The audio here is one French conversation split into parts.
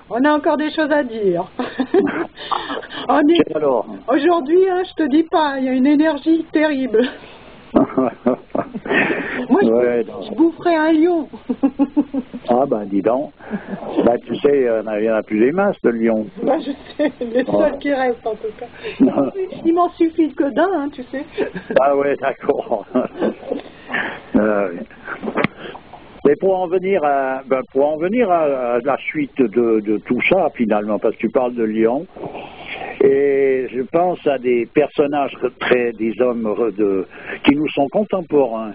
On a encore des choses à dire. Alors. Aujourd'hui, hein, je te dis pas, il y a une énergie terrible. Moi, je boufferais un lion. Ah ben dis donc. Ben, tu sais, il n'y en a plus des masses de lions. Ben, je sais, les seuls qui restent en tout cas. Il m'en suffit que d'un, hein, tu sais. Ah ouais, d'accord. Mais pour en venir à la suite de tout ça finalement, parce que tu parles de lions, et je pense à des personnages des hommes qui nous sont contemporains,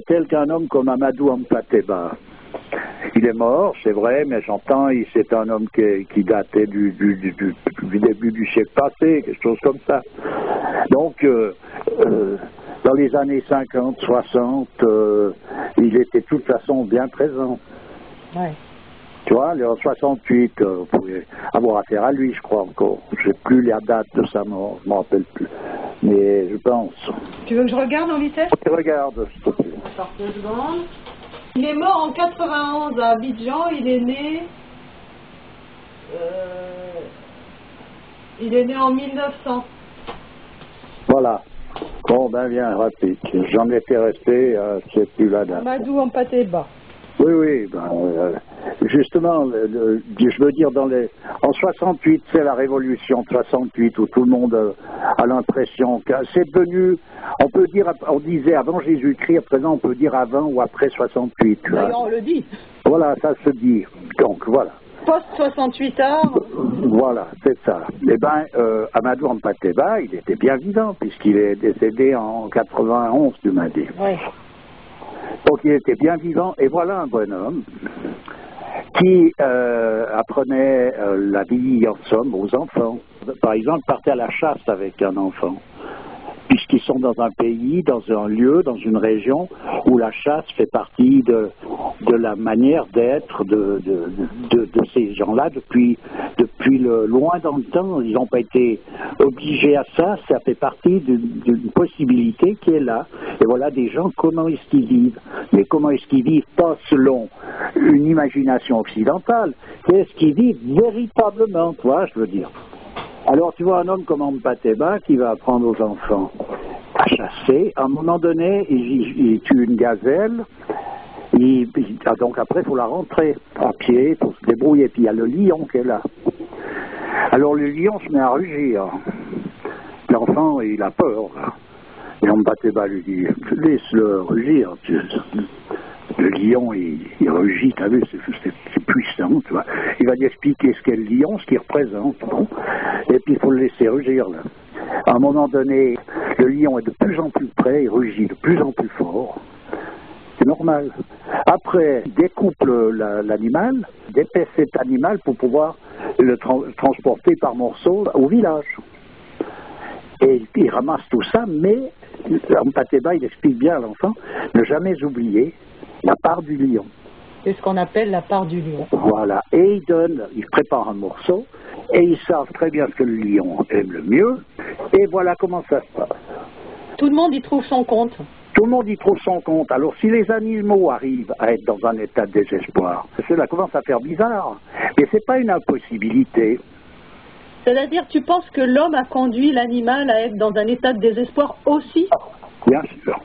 tels qu'un homme comme Amadou Hampâté-Bâ. Il est mort, c'est vrai, mais j'entends, c'est un homme qui datait du début du siècle passé, quelque chose comme ça. Donc, dans les années 50, 60, il était de toute façon bien présent. Ouais. Tu vois, en 68, vous pouvez avoir affaire à lui, je crois encore. Je n'ai plus la date de sa mort, je ne m'en rappelle plus. Mais je pense. Tu veux que je regarde en vitesse? Regarde, s'il te plaît. Attends 2 secondes. Il est mort en 91 à Abidjan, il est né en 1900. Voilà. Bon, ben bien, rapide. J'en étais resté, je ne sais plus la date. Amadou Hampâté-Bâ. Oui, justement, je veux dire, en 68, c'est la révolution de 68, où tout le monde a l'impression que c'est devenu, on disait avant Jésus-Christ, à présent on peut dire avant ou après 68. D'ailleurs, on le dit. Voilà, ça se dit. Donc, voilà. Post-68 heures. Voilà, c'est ça. Eh bien, Amadou Hampâté-Bâ, il était bien vivant, puisqu'il est décédé en 91, tu m'as dit. Oui. Donc il était bien vivant, et voilà un bonhomme qui apprenait la vie en somme aux enfants. Par exemple, partait à la chasse avec un enfant, puisqu'ils sont dans un pays, dans un lieu, dans une région où la chasse fait partie de la manière d'être de ces gens-là depuis loin dans le temps. Ils n'ont pas été obligés à ça, ça fait partie d'une possibilité qui est là. Et voilà des gens, comment est-ce qu'ils vivent? Mais comment est-ce qu'ils vivent? Pas selon une imagination occidentale, qu'est-ce qu'ils vivent véritablement, tu vois, je veux dire. Alors tu vois un homme comme Hampâté-Bâ qui va apprendre aux enfants à chasser. À un moment donné, il tue une gazelle. Donc après, il faut la rentrer à pied pour se débrouiller. Puis il y a le lion qui est là. Alors le lion se met à rugir. L'enfant, il a peur. Et Hampâté-Bâ lui dit, laisse-le rugir. Le lion, il rugit, tu as vu, c'est puissant, tu vois. Il va lui expliquer ce qu'est le lion, ce qu'il représente, bon. Et puis il faut le laisser rugir, là. À un moment donné, le lion est de plus en plus près, il rugit de plus en plus fort. C'est normal. Après, il découpe l'animal, dépaisse cet animal pour pouvoir le transporter par morceaux au village. Et il ramasse tout ça, mais Hampâté-Bâ, il explique bien à l'enfant, ne jamais oublier la part du lion. C'est ce qu'on appelle la part du lion. Voilà. Et il prépare un morceau, et ils savent très bien ce que le lion aime le mieux, et voilà comment ça se passe. Tout le monde y trouve son compte. Tout le monde y trouve son compte. Alors si les animaux arrivent à être dans un état de désespoir, cela commence à faire bizarre. Mais c'est pas une impossibilité. C'est-à-dire, tu penses que l'homme a conduit l'animal à être dans un état de désespoir aussi? Bien sûr.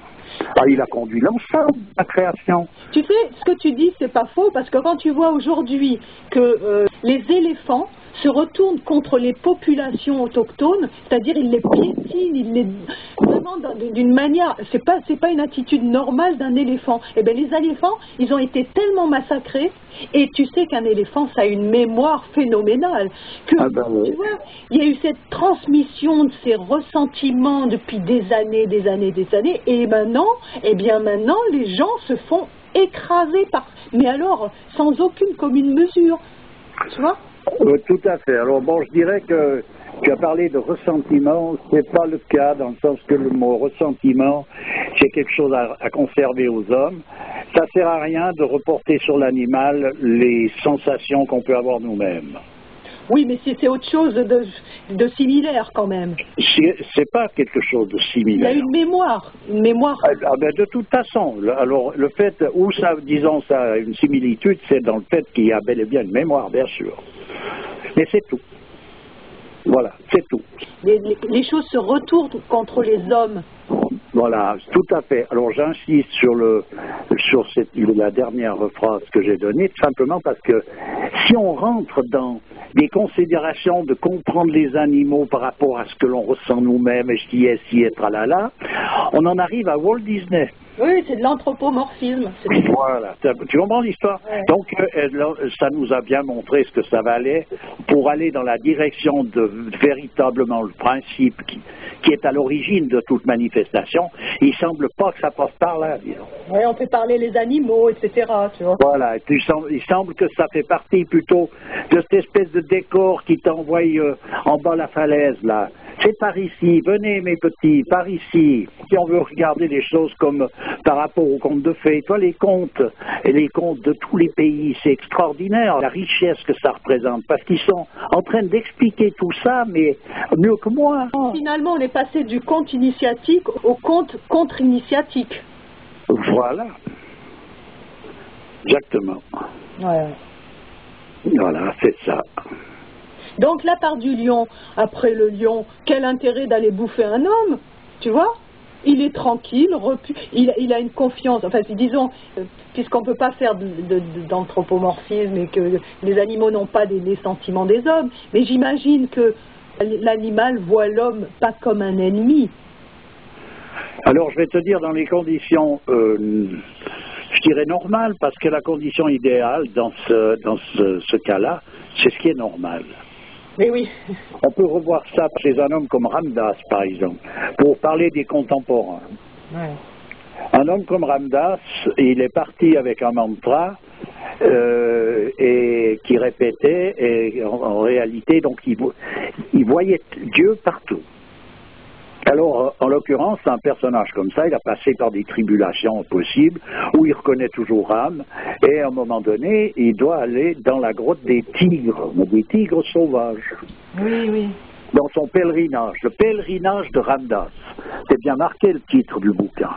Ah, il a conduit l'ensemble de la création. Tu sais, ce que tu dis, c'est pas faux, parce que quand tu vois aujourd'hui que les éléphants se retournent contre les populations autochtones, c'est-à-dire ils les piétinent, ils les vraiment d'une manière, c'est pas une attitude normale d'un éléphant. Eh bien, les éléphants, ils ont été tellement massacrés, et tu sais qu'un éléphant, ça a une mémoire phénoménale, que tu vois, il y a eu cette transmission de ces ressentiments depuis des années, et maintenant, les gens se font écraser mais alors, sans aucune commune mesure, tu vois? Tout à fait. Alors bon, je dirais que tu as parlé de ressentiment, c'est pas le cas, dans le sens que le mot ressentiment, c'est quelque chose à conserver aux hommes. Ça sert à rien de reporter sur l'animal les sensations qu'on peut avoir nous-mêmes. Oui, mais c'est autre chose de similaire quand même. C'est pas quelque chose de similaire. Il a une mémoire, une mémoire. Ah ben de toute façon, alors le fait où ça, disons ça, une similitude, c'est dans le fait qu'il y a bel et bien une mémoire, bien sûr. Mais c'est tout. Voilà, c'est tout. Les choses se retournent contre les hommes. Voilà, tout à fait. Alors j'insiste sur la dernière phrase que j'ai donnée, tout simplement parce que si on rentre dans des considérations de comprendre les animaux par rapport à ce que l'on ressent nous-mêmes, et je dis si et tralala, on en arrive à Walt Disney. Oui, c'est de l'anthropomorphisme. Voilà, tu comprends l'histoire? Ouais. Donc, ça nous a bien montré ce que ça valait pour aller dans la direction de véritablement le principe qui est à l'origine de toute manifestation. Il semble pas que ça passe par là, disons. Oui, on fait parler les animaux, etc. Tu vois. Voilà, il semble que ça fait partie plutôt de cette espèce de décor qui t'envoie en bas la falaise, là. C'est par ici, venez mes petits, par ici. Si on veut regarder les choses comme par rapport aux contes de fées, toi les contes, et les contes de tous les pays, c'est extraordinaire, la richesse que ça représente, parce qu'ils sont en train d'expliquer tout ça, mais mieux que moi. Finalement, on est passé du conte initiatique au conte contre-initiatique. Voilà. Exactement. Ouais. Voilà, c'est ça. Donc la part du lion, après le lion, quel intérêt d'aller bouffer un homme, tu vois? Il est tranquille, il a une confiance, enfin disons, puisqu'on ne peut pas faire d'anthropomorphisme et que les animaux n'ont pas les sentiments des hommes, mais j'imagine que l'animal voit l'homme pas comme un ennemi. Alors je vais te dire dans les conditions, je dirais normales, parce que la condition idéale dans ce cas-là, c'est ce qui est normal. Mais oui. On peut revoir ça chez un homme comme Ramdas, par exemple, pour parler des contemporains. Ouais. Un homme comme Ramdas, il est parti avec un mantra et qui répétait, et en réalité, donc il voyait Dieu partout. Alors, en l'occurrence, un personnage comme ça, il a passé par des tribulations possibles, où il reconnaît toujours Ram, et à un moment donné, il doit aller dans la grotte des tigres, mais des tigres sauvages. Oui, oui. Dans son pèlerinage, le pèlerinage de Ramdas. C'est bien marqué le titre du bouquin.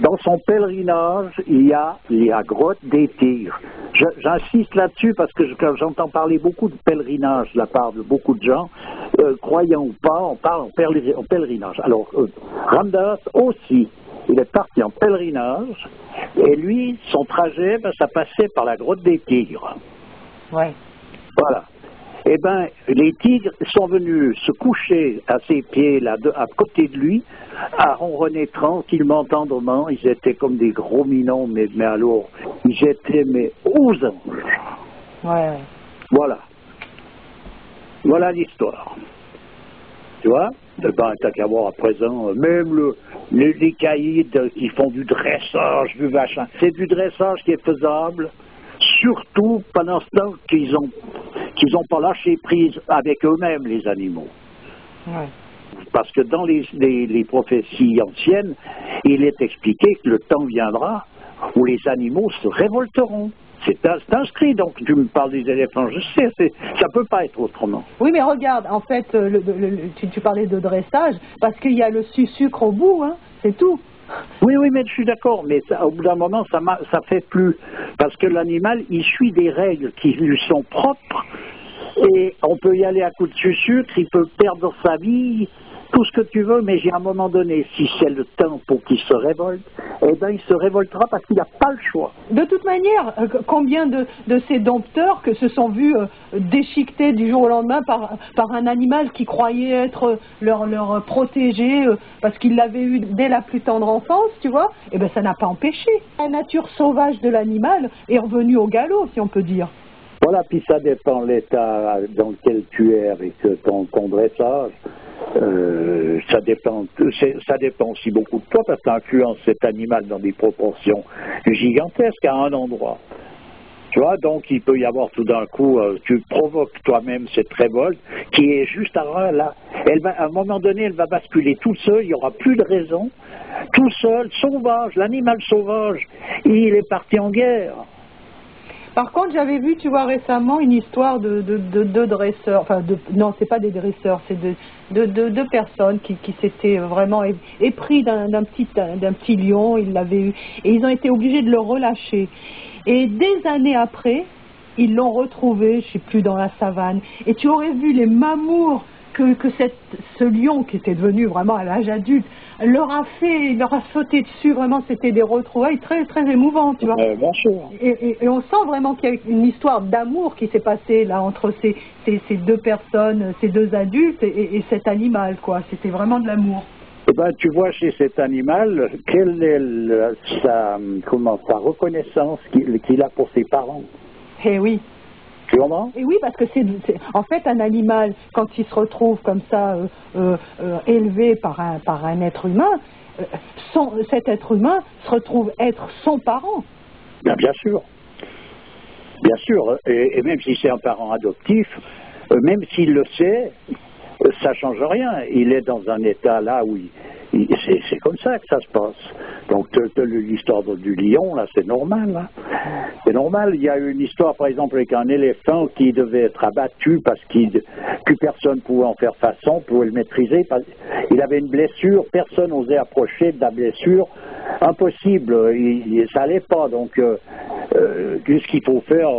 Dans son pèlerinage, il y a grotte des tigres. J'insiste là-dessus parce que j'entends parler beaucoup de pèlerinage de la part de beaucoup de gens, croyants ou pas, on parle en pèlerinage. Alors, Ramdas aussi, il est parti en pèlerinage, et lui, son trajet, ça passait par la grotte des tigres. Ouais. Voilà. Eh bien, les tigres sont venus se coucher à ses pieds, là, à côté de lui, à ronronner tranquillement, tendrement. Ils étaient comme des gros minons, mais alors, ils étaient, aux anges. Ouais. Voilà. Voilà l'histoire. Tu vois? Eh ben, t'as qu'à voir à présent, même les caïds qui font du dressage, du machin. C'est du dressage qui est faisable, surtout pendant ce temps qu'ils ont pas lâché prise avec eux-mêmes, les animaux. Ouais. Parce que dans les prophéties anciennes, il est expliqué que le temps viendra où les animaux se révolteront. C'est inscrit, donc tu me parles des éléphants, je sais, ça peut pas être autrement. Oui, mais regarde, en fait, tu parlais de dressage, parce qu'il y a le sucre au bout, hein, c'est tout. Oui, mais je suis d'accord, mais ça, au bout d'un moment, ça fait plus. Parce que l'animal, il suit des règles qui lui sont propres, et on peut y aller à coup de sucre, il peut perdre sa vie, tout ce que tu veux, mais à un moment donné, si c'est le temps pour qu'il se révolte, eh bien, il se révoltera parce qu'il n'a pas le choix. De toute manière, combien de ces dompteurs que se sont vus déchiquetés du jour au lendemain par un animal qui croyait être leur protégé, parce qu'il l'avait eu dès la plus tendre enfance, tu vois, eh bien, ça n'a pas empêché. La nature sauvage de l'animal est revenue au galop, si on peut dire. Voilà, puis ça dépend de l'état dans lequel tu es avec ton dressage. Ça dépend aussi beaucoup de toi, parce que tu influences cet animal dans des proportions gigantesques à un endroit. Tu vois, donc il peut y avoir tout d'un coup, tu provoques toi-même cette révolte qui est juste là. À un moment donné, elle va basculer tout seul, il n'y aura plus de raison. Tout seul, sauvage, l'animal sauvage, il est parti en guerre. Par contre, j'avais vu, tu vois, récemment une histoire de deux dresseurs, enfin, non, c'est pas des dresseurs, c'est de deux personnes qui s'étaient vraiment épris d'un petit lion, ils l'avaient eu, et ils ont été obligés de le relâcher. Et des années après, ils l'ont retrouvé, je sais plus, dans la savane, et tu aurais vu les mamours que ce lion qui était devenu vraiment à l'âge adulte leur a sauté dessus, vraiment c'était des retrouvailles très très émouvantes, tu vois. Bien sûr. Et on sent vraiment qu'il y a une histoire d'amour qui s'est passée là entre ces deux personnes, ces deux adultes et cet animal, quoi. C'était vraiment de l'amour. Eh ben, tu vois chez cet animal, quelle est sa reconnaissance qu'il a pour ses parents. Eh oui. Tu comprends? Et oui, parce que en fait un animal, quand il se retrouve comme ça, élevé par un être humain, cet être humain se retrouve être son parent. Bien sûr. Bien sûr. Et même si c'est un parent adoptif, même s'il le sait, ça ne change rien. Il est dans un état là où c'est comme ça que ça se passe. Donc l'histoire du lion, là, c'est normal. Hein. C'est normal. Il y a eu une histoire, par exemple, avec un éléphant qui devait être abattu parce que personne ne pouvait en faire façon, pouvait le maîtriser. Il avait une blessure, personne n'osait approcher de la blessure. Impossible, ça n'allait pas. Donc, qu'est-ce qu'il faut faire?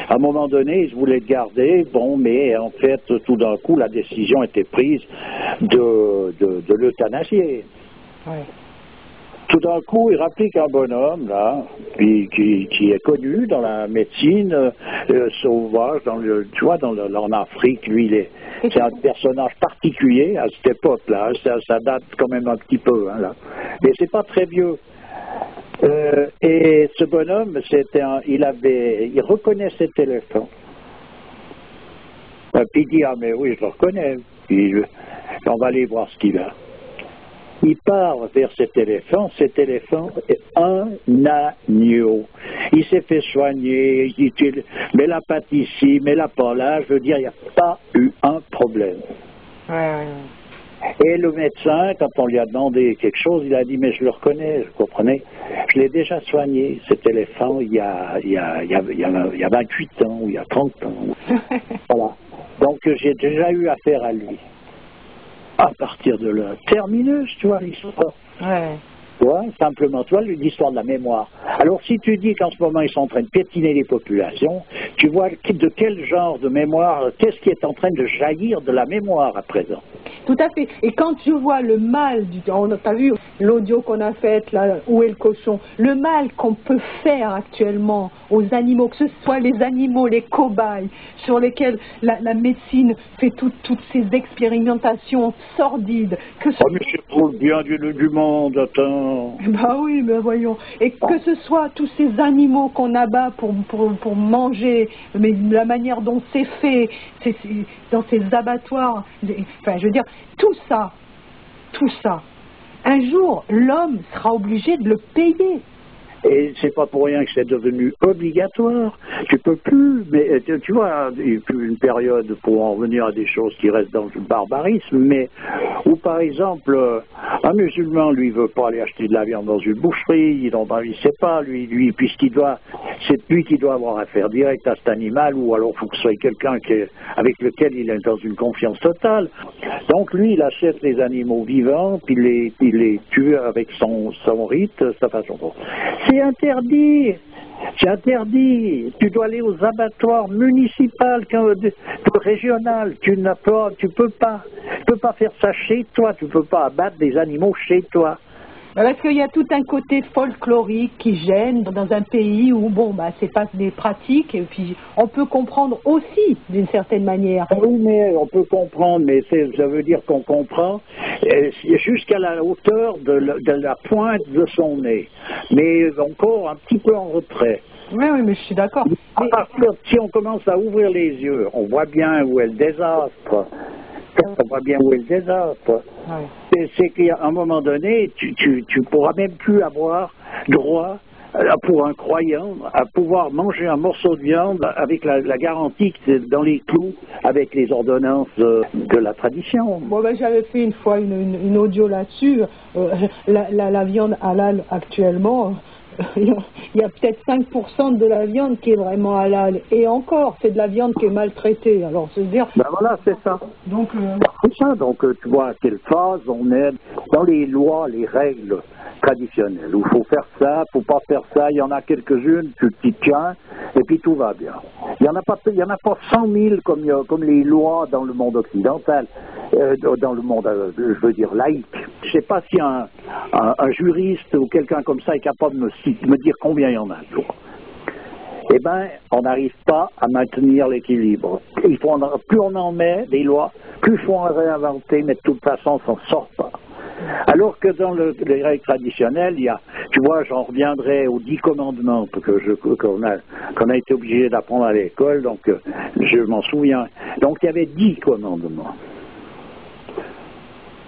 À un moment donné, ils voulaient le garder, mais en fait, tout d'un coup, la décision était prise de l'euthanasier. Ouais. Tout d'un coup, il rapplique un bonhomme, là, qui est connu dans la médecine sauvage, en Afrique, lui, c'est un personnage particulier à cette époque-là, ça date quand même un petit peu, hein, là. Mais c'est pas très vieux. Et ce bonhomme, il reconnaît cet éléphant. Puis il dit, ah mais oui, je le reconnais. Puis, on va aller voir ce qu'il a. Il part vers cet éléphant est un agneau. Il s'est fait soigner, il dit, mets la patte ici, mets la pas là, je veux dire, il n'y a pas eu un problème. Ouais. Et le médecin, quand on lui a demandé quelque chose, il a dit, mais je le reconnais, vous comprenez, je l'ai déjà soigné, cet éléphant, il y a 28 ans, ou il y a 30 ans. Voilà. Donc j'ai déjà eu affaire à lui. À partir de là, terminus, tu vois, l'histoire. Ouais. Tu vois, simplement, tu vois, l'histoire de la mémoire. Alors, si tu dis qu'en ce moment, ils sont en train de piétiner les populations, tu vois de quel genre de mémoire, qu'est-ce qui est en train de jaillir de la mémoire à présent? Tout à fait. Et quand je vois le mal, t'as vu l'audio qu'on a fait, là, où est le cochon, le mal qu'on peut faire actuellement aux animaux, que ce soit les animaux, les cobayes, sur lesquels la médecine fait toutes ces expérimentations sordides. Mais c'est pour le bien du monde, attends. Bah oui, mais voyons. Et que ce soit tous ces animaux qu'on abat pour manger, mais la manière dont c'est fait, dans ces abattoirs, enfin, je veux dire, tout ça, un jour, l'homme sera obligé de le payer. Et c'est pas pour rien que c'est devenu obligatoire. Tu peux plus, mais tu vois, il y a plus une période pour en revenir à des choses qui restent dans le barbarisme, mais où par exemple, un musulman, lui, veut pas aller acheter de la viande dans une boucherie, il sait pas, lui, puisqu'il doit, c'est lui qui doit avoir affaire directe à cet animal, ou alors il faut que ce soit quelqu'un avec lequel il est dans une confiance totale. Donc lui, il achète les animaux vivants, puis il les tue avec son rite, sa façon. C'est interdit. C'est interdit. Tu dois aller aux abattoirs municipaux, régionaux. Tu peux pas faire ça chez toi. Tu peux pas abattre des animaux chez toi. Parce qu'il y a tout un côté folklorique qui gêne dans un pays où, c'est pas des pratiques, et puis on peut comprendre aussi, d'une certaine manière. Oui, mais on peut comprendre, mais ça veut dire qu'on comprend jusqu'à la hauteur de la pointe de son nez, mais encore un petit peu en retrait. Oui, mais je suis d'accord. À partir, si on commence à ouvrir les yeux, on voit bien où est le désastre. On voit bien où est le désastre. Ouais. C'est qu'à un moment donné, tu pourras même plus avoir droit, pour un croyant, à pouvoir manger un morceau de viande avec la garantie que c'est dans les clous, avec les ordonnances de la tradition. J'avais fait une fois une audio là-dessus. La viande halal actuellement, il y a peut-être 5% de la viande qui est vraiment halal. Et encore, c'est de la viande qui est maltraitée. Alors, se dire... Ben voilà, c'est ça. Donc, c'est ça. Donc, tu vois à quelle phase on est dans les lois, les règles traditionnelles. Où il faut faire ça, il ne faut pas faire ça. Il y en a quelques-unes, tu t'y tiens, et puis tout va bien. Il n'y en a pas 100 000 comme les lois dans le monde occidental, dans le monde, je veux dire, laïque. Je ne sais pas si un juriste ou quelqu'un comme ça est capable de me dire combien il y en a. Eh bien, on n'arrive pas à maintenir l'équilibre. Plus on en met des lois, plus il faut en réinventer, mais de toute façon, on ne s'en sort pas. Alors que dans les règles traditionnelles, tu vois, j'en reviendrai aux 10 commandements qu'on a été obligé d'apprendre à l'école, donc je m'en souviens. Donc il y avait 10 commandements.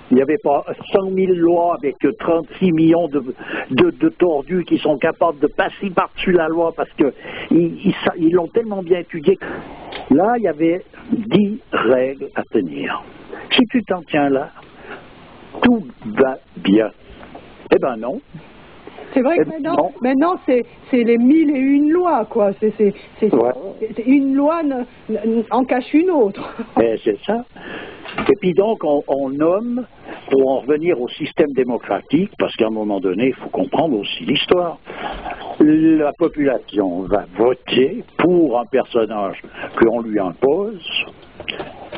Il n'y avait pas 100 000 lois avec 36 millions de tordus qui sont capables de passer par-dessus la loi parce qu'ils l'ont tellement bien étudié. Là, il y avait 10 règles à tenir. Si tu t'en tiens là, tout va bien. Eh ben non. C'est vrai que maintenant c'est les 1001 lois, quoi. C'est une loi en cache une autre. C'est ça. Et puis donc, on nomme, pour en revenir au système démocratique, parce qu'à un moment donné, il faut comprendre aussi l'histoire. La population va voter pour un personnage qu'on lui impose,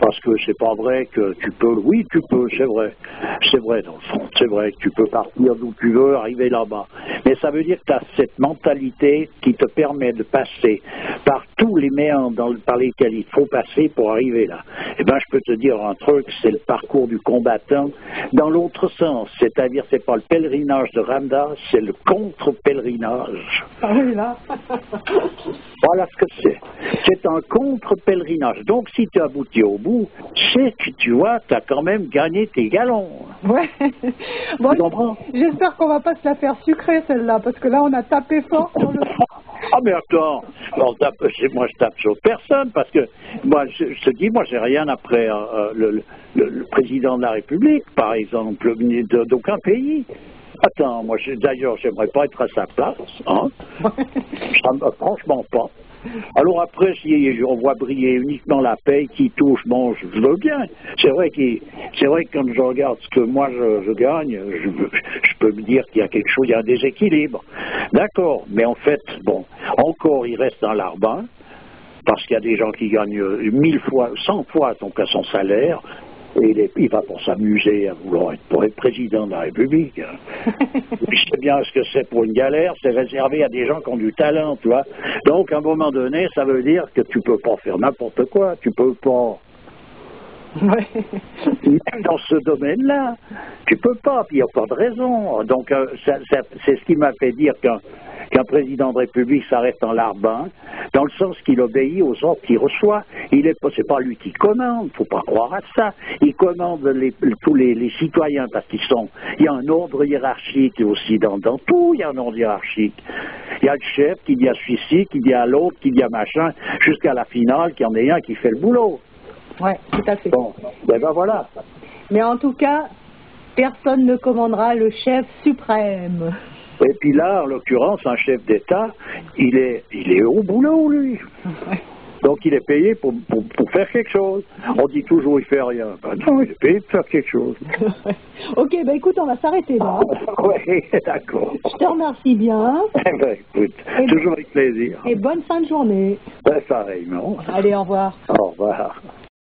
parce que c'est pas vrai que tu peux, oui tu peux, c'est vrai dans le fond, c'est vrai que tu peux partir d'où tu veux, arriver là-bas, mais ça veut dire que tu as cette mentalité qui te permet de passer par tous les méandres par lesquels il faut passer pour arriver là. Eh bien, je peux te dire un truc, c'est le parcours du combattant dans l'autre sens, c'est-à-dire c'est pas le pèlerinage de Ramdas, c'est le contre-pèlerinage. Ah oui, là. Voilà ce que c'est. C'est un contre-pèlerinage. Donc, si tu aboutis au bout, c'est que tu vois, tu as quand même gagné tes galons. Ouais. Bon, tu comprends? J'espère qu'on va pas se la faire sucrer, celle-là, parce que là, on a tapé fort sur le... Ah, mais attends, moi je tape sur personne, parce que moi, je te dis, moi, j'ai rien après le président de la République, par exemple, d'aucun pays. Attends, moi, d'ailleurs, j'aimerais pas être à sa place, hein. Franchement pas. Alors après, si on voit briller uniquement la paix qui touche, bon, je veux bien. C'est vrai que quand je regarde ce que moi je gagne, je peux me dire qu'il y a quelque chose, il y a un déséquilibre. D'accord, mais en fait, bon, encore il reste dans l'arbin, parce qu'il y a des gens qui gagnent 1000 fois, 100 fois donc à son salaire. Et il va pour s'amuser à vouloir être président de la République. Je sais bien ce que c'est pour une galère, c'est réservé à des gens qui ont du talent, tu vois. Donc, à un moment donné, ça veut dire que tu peux pas faire n'importe quoi, tu peux pas... Même dans ce domaine-là, tu peux pas, puis il n'y a pas de raison. Donc, c'est ce qui m'a fait dire qu'un président de République s'arrête en larbin, dans le sens qu'il obéit aux ordres qu'il reçoit. C'est pas lui qui commande, faut pas croire à ça. Il commande tous les citoyens, parce il y a un ordre hiérarchique aussi dans tout, il y a un ordre hiérarchique. Il y a le chef qui dit à celui-ci, qui dit à l'autre, qui dit à machin, jusqu'à la finale, qu'il y en ait un qui fait le boulot. Oui, tout à fait. Bon, ben voilà. Mais en tout cas, personne ne commandera le chef suprême. Et puis là, en l'occurrence, un chef d'État, il est au boulot, lui. Donc il est payé pour faire quelque chose. On dit toujours il fait rien. Ben non, il est payé pour faire quelque chose. Ok, ben écoute, on va s'arrêter là. Oui, d'accord. Je te remercie bien. Ben écoute, toujours avec plaisir. Et bonne fin de journée. Ben pareillement. Allez, au revoir. Au revoir.